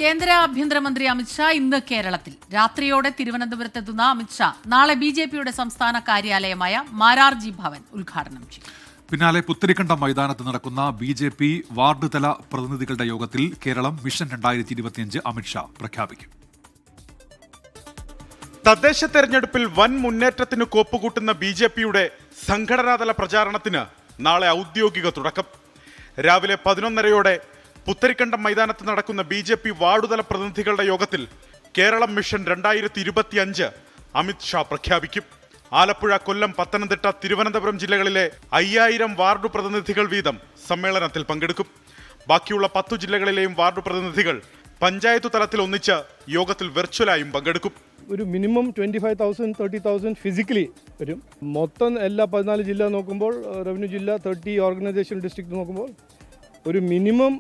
കേന്ദ്ര ആഭ്യന്തരമന്ത്രി അമിത്ഷാ ഇന്ന് കേരളത്തിൽ. രാത്രിയോടെ തിരുവനന്തപുരത്തെത്തുന്ന അമിത്ഷാ നാളെ ബിജെപിയുടെ സംസ്ഥാന കാര്യാലയമായ മാരാർജി ഭവൻ ഉദ്ഘാടനം ചെയ്യും. പിന്നാലെ പുത്തരിക്കണ്ടം മൈതാനത്ത് നടക്കുന്ന ബിജെപി വാർഡ് തല പ്രതിനിധികളുടെ യോഗത്തിൽ കേരളം മിഷൻ 2025 അമിത്ഷാ പ്രഖ്യാപിക്കും. തദ്ദേശ തെരഞ്ഞെടുപ്പിൽ വൻ മുന്നേറ്റത്തിന് കോപ്പുകൂട്ടുന്ന ബിജെപിയുടെ സംഘടനാതല പ്രചാരണത്തിന് നാളെ ഔദ്യോഗിക തുടക്കം. രാവിലെ 11:30 പുത്തരിക്കണ്ടം മൈതാനത്ത് നടക്കുന്ന ബിജെപി വാർഡുതല പ്രതിനിധികളുടെ യോഗത്തിൽ കേരളം മിഷൻ 2025 അമിത്ഷാ പ്രഖ്യാപിക്കും. ആലപ്പുഴ, കൊല്ലം, പത്തനംതിട്ട, തിരുവനന്തപുരം ജില്ലകളിലെ 5000 വാർഡു പ്രതിനിധികൾ വീതം സമ്മേളനത്തിൽ പങ്കെടുക്കും. ബാക്കിയുള്ള 10 ജില്ലകളിലെയും വാർഡു പ്രതിനിധികൾ പഞ്ചായത്ത് തലത്തിൽ ഒന്നിച്ച് യോഗത്തിൽ വെർച്വലായും പങ്കെടുക്കും. ഒരു മിനിമം 25,000 30,000 ഫിസിക്കലി വരും. മൊത്തം എല്ലാ 14 ജില്ല നോക്കുമ്പോൾ, റവന്യൂ ജില്ല 30 ഓർഗനൈസേഷൻ ഡിസ്ട്രിക്ട് നോക്കുമ്പോൾ ഒരു മിനിമം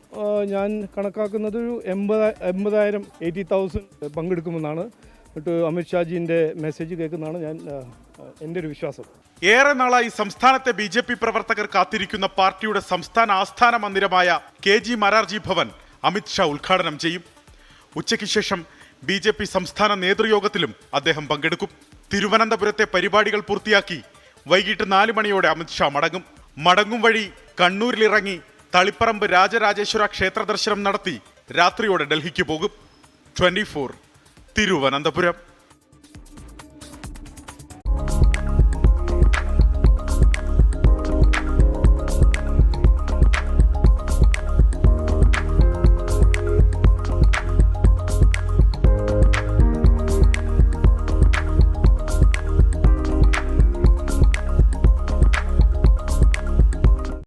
ഞാൻ കണക്കാക്കുന്നത് ഒരു 80,000 80,000 പങ്കെടുക്കുമെന്നാണ്. എന്നിട്ട് അമിത്ഷാജിൻ്റെ മെസ്സേജ് കേൾക്കുന്നതാണ് എൻ്റെ ഒരു വിശ്വാസം. ഏറെ നാളായി സംസ്ഥാനത്തെ ബിജെപി പ്രവർത്തകർ കാത്തിരിക്കുന്ന പാർട്ടിയുടെ സംസ്ഥാന ആസ്ഥാന മന്ദിരമായ KG മാരാർജി ഭവൻ അമിത്ഷാ ഉദ്ഘാടനം ചെയ്യും. ഉച്ചയ്ക്ക് ശേഷം ബിജെപി സംസ്ഥാന നേതൃയോഗത്തിലും അദ്ദേഹം പങ്കെടുക്കും. തിരുവനന്തപുരത്തെ പരിപാടികൾ പൂർത്തിയാക്കി വൈകിട്ട് 4 മണിയോടെ അമിത്ഷാ മടങ്ങും വഴി കണ്ണൂരിലിറങ്ങി തളിപ്പറമ്പ് രാജരാജേശ്വര ക്ഷേത്ര ദർശനം നടത്തി രാത്രിയോടെ ഡൽഹിക്ക് പോകും. 24 തിരുവനന്തപുരം.